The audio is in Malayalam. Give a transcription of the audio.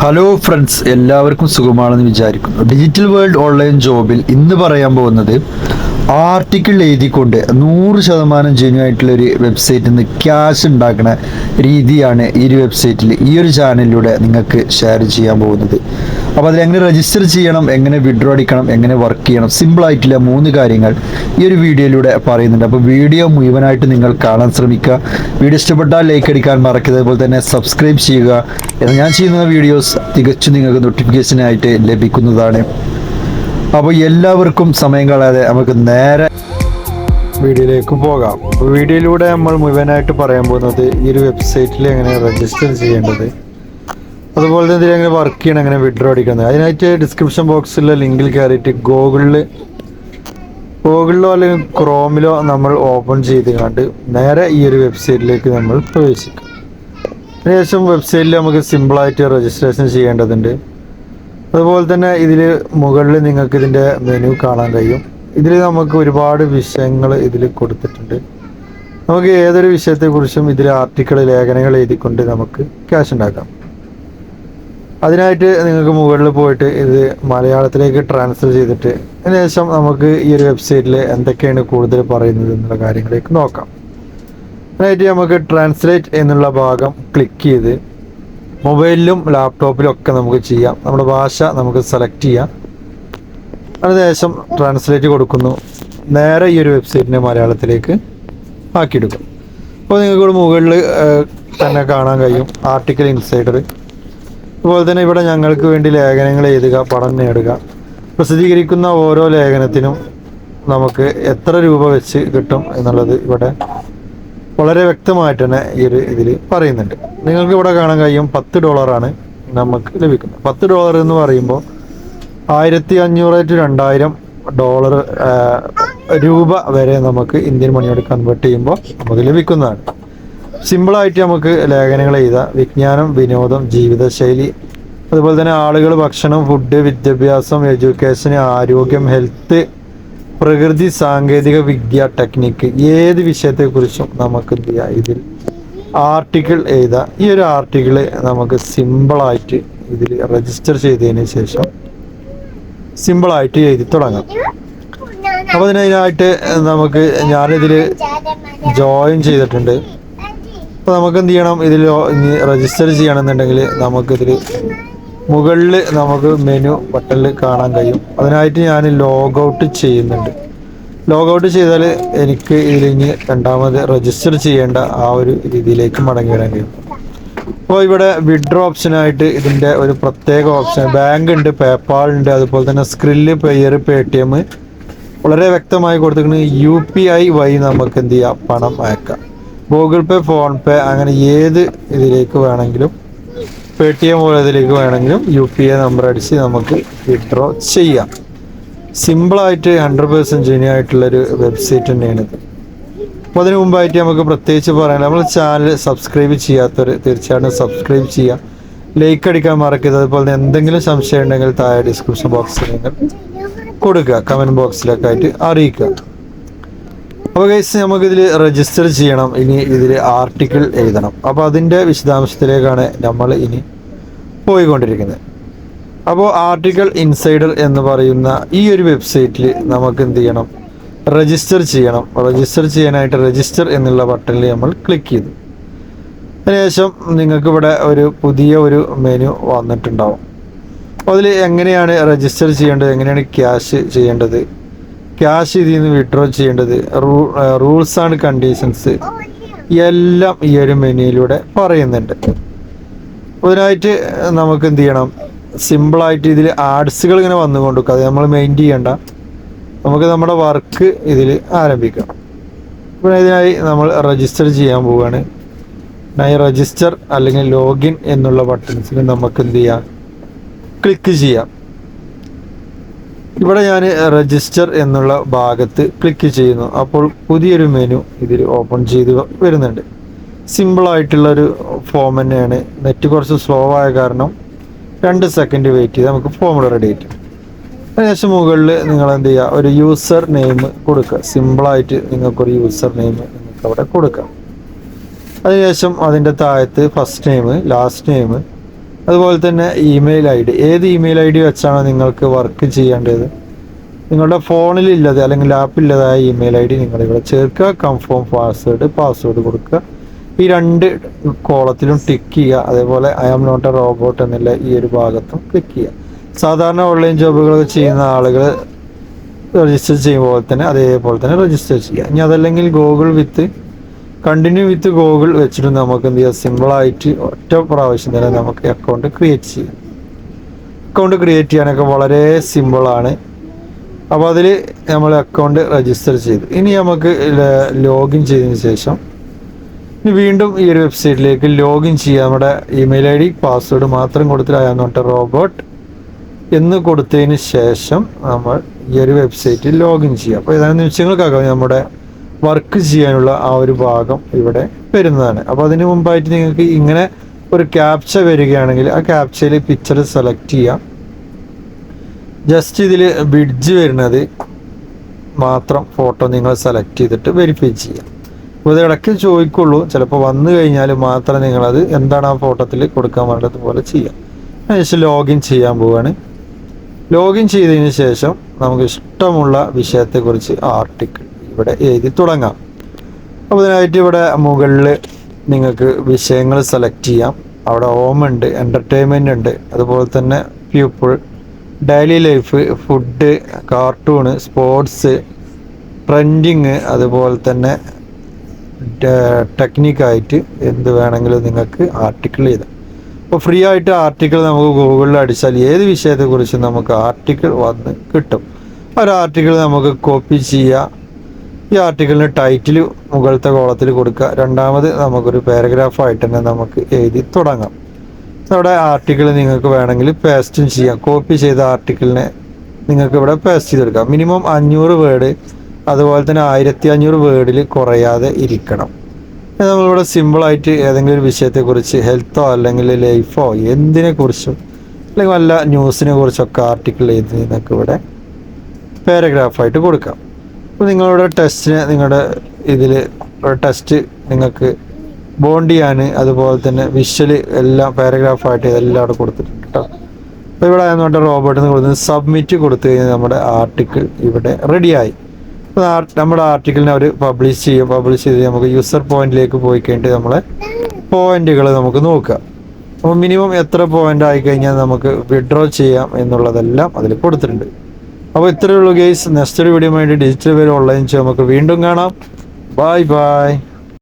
ഹലോ ഫ്രണ്ട്സ്, എല്ലാവർക്കും സുഖമാണെന്ന് വിചാരിക്കുന്നു. ഡിജിറ്റൽ വേൾഡ് ഓൺലൈൻ ജോബിൽ ഇന്ന് പറയാൻ പോകുന്നത് ആർട്ടിക്കിൾ എഴുതിക്കൊണ്ട് 100% ജെന്യൂൻ ആയിട്ടുള്ള ഒരു വെബ്സൈറ്റിൽ നിന്ന് ക്യാഷ് ഉണ്ടാക്കുന്ന രീതിയാണ് ഈ ഒരു വെബ്സൈറ്റിൽ ഈ ഒരു ചാനലിലൂടെ നിങ്ങൾക്ക് ഷെയർ ചെയ്യാൻ പോകുന്നത്. അപ്പോൾ അതിലെങ്ങനെ രജിസ്റ്റർ ചെയ്യണം, എങ്ങനെ വിഡ്രോ അടിക്കണം, എങ്ങനെ വർക്ക് ചെയ്യണം, സിമ്പിൾ ആയിട്ടുള്ള 3 കാര്യങ്ങൾ ഈ ഒരു വീഡിയോയിലൂടെ പറയുന്നുണ്ട്. അപ്പോൾ വീഡിയോ മുഴുവനായിട്ട് നിങ്ങൾ കാണാൻ ശ്രമിക്കുക. വീഡിയോ ഇഷ്ടപ്പെട്ടാൽ ലൈക്ക് അടിക്കാൻ മറക്കരുത്. അതുപോലെ തന്നെ സബ്സ്ക്രൈബ് ചെയ്യുക. ഞാൻ ചെയ്യുന്ന വീഡിയോസ് തികച്ചും നിങ്ങൾക്ക് നോട്ടിഫിക്കേഷനായിട്ട് ലഭിക്കുന്നതാണ്. അപ്പോൾ എല്ലാവർക്കും സമയം കളയാതെ നമുക്ക് നേരെ വീഡിയോയിലേക്ക് പോകാം. വീഡിയോയിലൂടെ നമ്മൾ മുഴുവനായിട്ട് പറയാൻ പോകുന്നത് ഈ ഒരു വെബ്സൈറ്റിൽ എങ്ങനെ രജിസ്റ്റർ ചെയ്യേണ്ടത്, അതുപോലെ തന്നെ ഇതിൽ എങ്ങനെ വർക്ക് ചെയ്യണം, എങ്ങനെ വിഡ്രോ അടിക്കുന്നത്. അതിനായിട്ട് ഡിസ്ക്രിപ്ഷൻ ബോക്സിലെ ലിങ്കിൽ കയറിയിട്ട് ഗൂഗിളിലോ അല്ലെങ്കിൽ ക്രോമിലോ നമ്മൾ ഓപ്പൺ ചെയ്ത് കണ്ട് നേരെ ഈ ഒരു വെബ്സൈറ്റിലേക്ക് നമ്മൾ പ്രവേശിക്കും. അതിനുശേഷം വെബ്സൈറ്റിൽ നമുക്ക് സിമ്പിളായിട്ട് രജിസ്ട്രേഷൻ ചെയ്യേണ്ടതുണ്ട്. അതുപോലെ തന്നെ ഇതിൽ മുകളിൽ നിങ്ങൾക്ക് ഇതിൻ്റെ മെനു കാണാൻ കഴിയും. ഇതിൽ നമുക്ക് ഒരുപാട് വിഷയങ്ങൾ ഇതിൽ കൊടുത്തിട്ടുണ്ട്. നമുക്ക് ഏതൊരു വിഷയത്തെക്കുറിച്ചും ഇതിൽ ആർട്ടിക്കിൾ, ലേഖനങ്ങൾ എഴുതിക്കൊണ്ട് നമുക്ക് ക്യാഷ് ഉണ്ടാക്കാം. അതിനായിട്ട് നിങ്ങൾക്ക് മുകളിൽ പോയിട്ട് ഇത് മലയാളത്തിലേക്ക് ട്രാൻസ്ഫർ ചെയ്തിട്ട് അതിനുശേഷം നമുക്ക് ഈ ഒരു വെബ്സൈറ്റിൽ എന്തൊക്കെയാണ് കൂടുതൽ പറയുന്നത് എന്നുള്ള കാര്യങ്ങളിലേക്ക് നോക്കാം. അതിനായിട്ട് നമുക്ക് ട്രാൻസ്ലേറ്റ് എന്നുള്ള ഭാഗം ക്ലിക്ക് ചെയ്ത് മൊബൈലിലും ലാപ്ടോപ്പിലും ഒക്കെ നമുക്ക് ചെയ്യാം. നമ്മുടെ ഭാഷ നമുക്ക് സെലക്ട് ചെയ്യാം. അതിനുശേഷം ട്രാൻസ്ലേറ്റ് കൊടുക്കുന്നു. നേരെ ഈ ഒരു വെബ്സൈറ്റിനെ മലയാളത്തിലേക്ക് ആക്കിയെടുക്കും. അപ്പോൾ നിങ്ങൾക്ക് മുകളിൽ തന്നെ കാണാൻ കഴിയും ആർട്ടിക്കിൾ ഇൻസൈഡർ. അതുപോലെ തന്നെ ഇവിടെ ഞങ്ങൾക്ക് വേണ്ടി ലേഖനങ്ങൾ എഴുതുക, പഠനം നേടുക. പ്രസിദ്ധീകരിക്കുന്ന ഓരോ ലേഖനത്തിനും നമുക്ക് എത്ര രൂപ വെച്ച് കിട്ടും എന്നുള്ളത് ഇവിടെ വളരെ വ്യക്തമായിട്ട് തന്നെ ഈ ഒരു ഇതിൽ പറയുന്നുണ്ട്. നിങ്ങൾക്ക് ഇവിടെ കാണാൻ കഴിയും $10 നമുക്ക് ലഭിക്കുന്നത്. $10 എന്ന് പറയുമ്പോൾ 1500 to $2000 രൂപ വരെ നമുക്ക് ഇന്ത്യൻ മണിയോട് കൺവേർട്ട് ചെയ്യുമ്പോൾ നമുക്ക് ലഭിക്കുന്നതാണ്. സിമ്പിളായിട്ട് നമുക്ക് ലേഖനങ്ങൾ എഴുതാം. വിജ്ഞാനം, വിനോദം, ജീവിതശൈലി, അതുപോലെ തന്നെ ആളുകൾ, ഭക്ഷണം, ഫുഡ്, വിദ്യാഭ്യാസം, എഡ്യൂക്കേഷൻ, ആരോഗ്യം, ഹെൽത്ത്, പ്രകൃതി, സാങ്കേതിക വിദ്യ, ടെക്നിക്ക്, ഏത് വിഷയത്തെക്കുറിച്ചും നമുക്ക് എന്ത് ചെയ്യാം, ഇതിൽ ആർട്ടിക്കിൾ എഴുതാം. ഈ ഒരു ആർട്ടിക്കിൾ നമുക്ക് സിമ്പിളായിട്ട് ഇതിൽ രജിസ്റ്റർ ചെയ്തതിന് ശേഷം സിമ്പിളായിട്ട് എഴുതി തുടങ്ങാം. അപ്പോൾ അതിനായിട്ട് ഞാനിതിൽ ജോയിൻ ചെയ്തിട്ടുണ്ട്. അപ്പോൾ നമുക്ക് എന്ത് ചെയ്യണം, ഇതിൽ രജിസ്റ്റർ ചെയ്യണമെന്നുണ്ടെങ്കിൽ നമുക്കിതിൽ മുകളിൽ നമുക്ക് മെനു ബട്ടണിൽ കാണാൻ കഴിയും. അതിനായിട്ട് ഞാൻ ലോഗൗട്ട് ചെയ്യുന്നുണ്ട്. ലോഗൗട്ട് ചെയ്താൽ എനിക്ക് ഇതിലിഞ്ഞ് രണ്ടാമത് രജിസ്റ്റർ ചെയ്യേണ്ട ആ ഒരു രീതിയിലേക്ക് മടങ്ങി വരാൻ കഴിയും. അപ്പോൾ ഇവിടെ വിഡ്രോ ഓപ്ഷനായിട്ട് ഇതിൻ്റെ ഒരു പ്രത്യേക ഓപ്ഷൻ, ബാങ്ക് ഉണ്ട്, പേപ്പാൾ ഉണ്ട്, അതുപോലെ തന്നെ സ്ക്രില്ല്, പെയർ, പേടിഎം വളരെ വ്യക്തമായി കൊടുത്തിരിക്കുന്നത്. UPI വഴി നമുക്ക് എന്ത് ചെയ്യാം, പണം അയക്കാം. ഗൂഗിൾ പേ, ഫോൺ പേ, അങ്ങനെ ഏത് ഇതിലേക്ക് വേണമെങ്കിലും, പേടിഎം പോലെ ഇതിലേക്ക് വേണമെങ്കിലും UPI നമ്പർ അടിച്ച് നമുക്ക് വിഡ്രോ ചെയ്യാം. സിമ്പിളായിട്ട് 100% ജെന്യൂൻ ആയിട്ടുള്ളൊരു വെബ്സൈറ്റ് തന്നെയാണിത്. അപ്പോൾ അതിന് മുമ്പായിട്ട് നമുക്ക് പ്രത്യേകിച്ച് പറയാൻ, നമ്മൾ ചാനൽ സബ്സ്ക്രൈബ് ചെയ്യാത്തവർ തീർച്ചയായിട്ടും സബ്സ്ക്രൈബ് ചെയ്യുക, ലൈക്ക് അടിക്കാൻ മറക്കരുത്. അതുപോലെ തന്നെ എന്തെങ്കിലും സംശയം ഉണ്ടെങ്കിൽ താഴെ ഡിസ്ക്രിപ്ഷൻ ബോക്സിൽ നിങ്ങൾ കൊടുക്കുക, കമൻറ്റ് ബോക്സിലൊക്കെ ആയിട്ട് അറിയിക്കുക. അപ്പോൾ ഗൈസ്, നമുക്കിതിൽ രജിസ്റ്റർ ചെയ്യണം. ഇനി ഇതിൽ ആർട്ടിക്കിൾ എഴുതണം. അപ്പോൾ അതിൻ്റെ വിശദാംശത്തിലേക്കാണ് നമ്മൾ ഇനി പോയിക്കൊണ്ടിരിക്കുന്നത്. അപ്പോൾ ആർട്ടിക്കിൾ ഇൻസൈഡർ എന്ന് പറയുന്ന ഈ ഒരു വെബ്സൈറ്റിൽ നമുക്ക് എന്ത് ചെയ്യണം, രജിസ്റ്റർ ചെയ്യണം. രജിസ്റ്റർ ചെയ്യാനായിട്ട് രജിസ്റ്റർ എന്നുള്ള ബട്ടണിൽ നമ്മൾ ക്ലിക്ക് ചെയ്തു. അതിനുശേഷം നിങ്ങൾക്ക് ഇവിടെ ഒരു പുതിയ ഒരു മെനു വന്നിട്ടുണ്ടാവും. അപ്പോൾ അതിൽ എങ്ങനെയാണ് രജിസ്റ്റർ ചെയ്യേണ്ടത്, എങ്ങനെയാണ് ക്യാഷ് ചെയ്യേണ്ടത്, ക്യാഷ് ഇതിൽ നിന്ന് വിഡ്രോ ചെയ്യേണ്ടത്, റൂൾസ് ആൻഡ് കണ്ടീഷൻസ് എല്ലാം ഈ ഒരു മെനുവിലൂടെ പറയുന്നുണ്ട്. അതിനായിട്ട് നമുക്ക് എന്ത് ചെയ്യണം, സിമ്പിളായിട്ട് ഇതിൽ ആഡ്സുകൾ ഇങ്ങനെ വന്നുകൊണ്ടിരിക്കും. അത് നമ്മൾ മെയിൻ ചെയ്യേണ്ട, നമുക്ക് നമ്മുടെ വർക്ക് ഇതിൽ ആരംഭിക്കാം. അപ്പോൾ ഇതിനായി നമ്മൾ രജിസ്റ്റർ ചെയ്യാൻ പോവുകയാണ്. ഇതിനായി രജിസ്റ്റർ അല്ലെങ്കിൽ ലോഗിൻ എന്നുള്ള ബട്ടൺസിൽ നമുക്ക് എന്ത് ചെയ്യാം, ക്ലിക്ക് ചെയ്യാം. ഇവിടെ ഞാൻ രജിസ്റ്റർ എന്നുള്ള ഭാഗത്ത് ക്ലിക്ക് ചെയ്യുന്നു. അപ്പോൾ പുതിയൊരു മെനു ഇതിൽ ഓപ്പൺ ചെയ്ത് വരുന്നുണ്ട്. സിമ്പിളായിട്ടുള്ളൊരു ഫോം തന്നെയാണ്. നെറ്റ് കുറച്ച് സ്ലോ ആയ കാരണം 2 സെക്കൻഡ് വെയിറ്റ് ചെയ്ത് നമുക്ക് ഫോം റെഡി ആയിട്ട്. അതിനുശേഷം മുകളിൽ നിങ്ങൾ എന്ത് ചെയ്യുക, ഒരു യൂസർ നെയിം കൊടുക്കുക. സിമ്പിളായിട്ട് നിങ്ങൾക്കൊരു യൂസർ നെയിം നിങ്ങൾക്ക് അവിടെ കൊടുക്കാം. അതിനുശേഷം അതിൻ്റെ താഴത്ത് ഫസ്റ്റ് നെയിം, ലാസ്റ്റ് നെയിം, അതുപോലെ തന്നെ ഇമെയിൽ ഐ ഡി, ഏത് ഇമെയിൽ ഐ ഡി വെച്ചാണോ നിങ്ങൾക്ക് വർക്ക് ചെയ്യേണ്ടത്, നിങ്ങളുടെ ഫോണിലില്ലത് അല്ലെങ്കിൽ ലാപ്പില്ലതായ ഇമെയിൽ ഐ ഡി നിങ്ങളിവിടെ ചേർക്കുക. കൺഫേം പാസ്വേഡ് കൊടുക്കുക. ഈ 2 കോളത്തിലും ടിക്ക് ചെയ്യുക. അതേപോലെ I am not a robot എന്നുള്ള ഈ ഒരു ഭാഗത്തും ക്ലിക്ക് ചെയ്യുക. സാധാരണ ഓൺലൈൻ ജോബുകൾ ചെയ്യുന്ന ആളുകൾ രജിസ്റ്റർ ചെയ്യുമ്പോൾ തന്നെ അതേപോലെ തന്നെ രജിസ്റ്റർ ചെയ്യുക. ഇനി അതല്ലെങ്കിൽ കണ്ടിന്യൂ വിത്ത് ഗൂഗിൾ വെച്ചിട്ട് നമുക്ക് എന്ത് ചെയ്യാം, സിമ്പിളായിട്ട് ഒറ്റ പ്രാവശ്യം തന്നെ നമുക്ക് അക്കൗണ്ട് ക്രിയേറ്റ് ചെയ്യാം. അക്കൗണ്ട് ക്രിയേറ്റ് ചെയ്യാനൊക്കെ വളരെ സിമ്പിളാണ്. അപ്പോൾ അതിൽ നമ്മൾ അക്കൗണ്ട് രജിസ്റ്റർ ചെയ്തു. ഇനി നമുക്ക് ലോഗിൻ ചെയ്തതിന് ശേഷം ഇനി വീണ്ടും ഈ ഒരു വെബ്സൈറ്റിലേക്ക് ലോഗിൻ ചെയ്യുക. നമ്മുടെ ഇമെയിൽ ഐ ഡി പാസ്വേഡ് മാത്രം കൊടുത്തിട്ട് I am not a robot എന്ന് കൊടുത്തതിന് ശേഷം നമ്മൾ ഈ ഒരു വെബ്സൈറ്റിൽ ലോഗിൻ ചെയ്യുക. അപ്പോൾ ഏതാനും നിമിഷങ്ങൾക്കകം നമ്മുടെ വർക്ക് ചെയ്യാനുള്ള ആ ഒരു ഭാഗം ഇവിടെ വരുന്നതാണ്. അപ്പോൾ അതിന് മുമ്പായിട്ട് നിങ്ങൾക്ക് ഇങ്ങനെ ഒരു ക്യാപ്ച വരികയാണെങ്കിൽ ആ ക്യാപ്ചയിൽ പിക്ചർ സെലക്ട് ചെയ്യാം. ജസ്റ്റ് ഇതിൽ ബിഡ്ജ് വരുന്നത് മാത്രം ഫോട്ടോ നിങ്ങൾ സെലക്ട് ചെയ്തിട്ട് വെരിഫൈ ചെയ്യാം. അപ്പോൾ ഇത് ഇടയ്ക്ക് ചോദിക്കുള്ളൂ, ചിലപ്പോൾ വന്നു കഴിഞ്ഞാൽ മാത്രം നിങ്ങളത് എന്താണ് ആ ഫോട്ടോത്തിൽ കൊടുക്കാൻ വേണ്ടത് പോലെ ചെയ്യാം. അതിനുശേഷം ലോഗിൻ ചെയ്യാൻ പോവുകയാണ്. ലോഗിൻ ചെയ്തതിന് ശേഷം നമുക്ക് ഇഷ്ടമുള്ള വിഷയത്തെക്കുറിച്ച് ആർട്ടിക്കിൾ ഇവിടെ എഴുതി തുടങ്ങാം. അപ്പോൾ ഇതിനായിട്ട് ഇവിടെ മുകളിൽ നിങ്ങൾക്ക് വിഷയങ്ങൾ സെലക്ട് ചെയ്യാം. അവിടെ ഹോം ഉണ്ട്, എൻ്റർടൈൻമെൻ്റ് ഉണ്ട്, അതുപോലെ തന്നെ people, daily life, food, cartoon, sports, trending, അതുപോലെ തന്നെ ടെക്നിക്കായിട്ട് എന്ത് വേണമെങ്കിലും നിങ്ങൾക്ക് ആർട്ടിക്കിൾ ചെയ്താൽ. അപ്പോൾ ഫ്രീ ആയിട്ട് ആർട്ടിക്കിൾ നമുക്ക് ഗൂഗിളിൽ അടിച്ചാൽ ഏത് വിഷയത്തെക്കുറിച്ച് നമുക്ക് ആർട്ടിക്കിൾ വന്ന് കിട്ടും. ഒരു ആർട്ടിക്കിൾ നമുക്ക് കോപ്പി ചെയ്യുക. ഈ ആർട്ടിക്കിളിന് ടൈറ്റിൽ മുകളിലത്തെ കോളത്തിൽ കൊടുക്കുക. രണ്ടാമത് നമുക്കൊരു പാരഗ്രാഫായിട്ട് തന്നെ നമുക്ക് എഴുതി തുടങ്ങാം. അവിടെ ആർട്ടിക്കിൾ നിങ്ങൾക്ക് വേണമെങ്കിൽ പേസ്റ്റും ചെയ്യാം. കോപ്പി ചെയ്ത ആർട്ടിക്കിളിനെ നിങ്ങൾക്ക് ഇവിടെ പേസ്റ്റ് ചെയ്തെടുക്കാം. മിനിമം 500 വേർഡ്, അതുപോലെ തന്നെ 1500 വേർഡിൽ കുറയാതെ ഇരിക്കണം. നമ്മളിവിടെ സിമ്പിളായിട്ട് ഏതെങ്കിലും ഒരു വിഷയത്തെക്കുറിച്ച്, ഹെൽത്തോ അല്ലെങ്കിൽ ലൈഫോ എന്തിനെക്കുറിച്ചും അല്ലെങ്കിൽ വല്ല ന്യൂസിനെ കുറിച്ചൊക്കെ ആർട്ടിക്കിൾ എഴുതി നിങ്ങൾക്ക് ഇവിടെ പാരഗ്രാഫായിട്ട് കൊടുക്കാം. അപ്പോൾ നിങ്ങളുടെ ടെസ്റ്റിന് നിങ്ങളുടെ ഇതിൽ ടെസ്റ്റ് നിങ്ങൾക്ക് ബോണ്ട് ചെയ്യാൻ, അതുപോലെ തന്നെ വിഷ്വൽ എല്ലാം പാരഗ്രാഫായിട്ട് എല്ലാം അവിടെ കൊടുത്തിട്ടുണ്ട് കേട്ടോ. അപ്പോൾ ഇവിടെ നമ്മുടെ റോബോട്ടിന് കൊടുത്ത് സബ്മിറ്റ് കൊടുത്തു കഴിഞ്ഞാൽ നമ്മുടെ ആർട്ടിക്കിൾ ഇവിടെ റെഡിയായി. അപ്പോൾ നമ്മുടെ ആർട്ടിക്കിളിനെ അവർ പബ്ലിഷ് ചെയ്ത് നമുക്ക് യൂസർ പോയിന്റിലേക്ക് പോയി കഴിഞ്ഞിട്ട് നമ്മളെ പോയിന്റുകൾ നമുക്ക് നോക്കാം. അപ്പോൾ മിനിമം എത്ര പോയിന്റ് ആയിക്കഴിഞ്ഞാൽ നമുക്ക് വിഡ്രോ ചെയ്യാം എന്നുള്ളതെല്ലാം അതിൽ കൊടുത്തിട്ടുണ്ട്. അപ്പോൾ ഇത്രയേ ഉള്ളൂ ഗൈസ്. നെക്സ്റ്റ് ഒരു വീഡിയോ വേണ്ടി ഡിജിറ്റൽ വേറെ ഓൺലൈൻ നമുക്ക് വീണ്ടും കാണാം. Bye bye.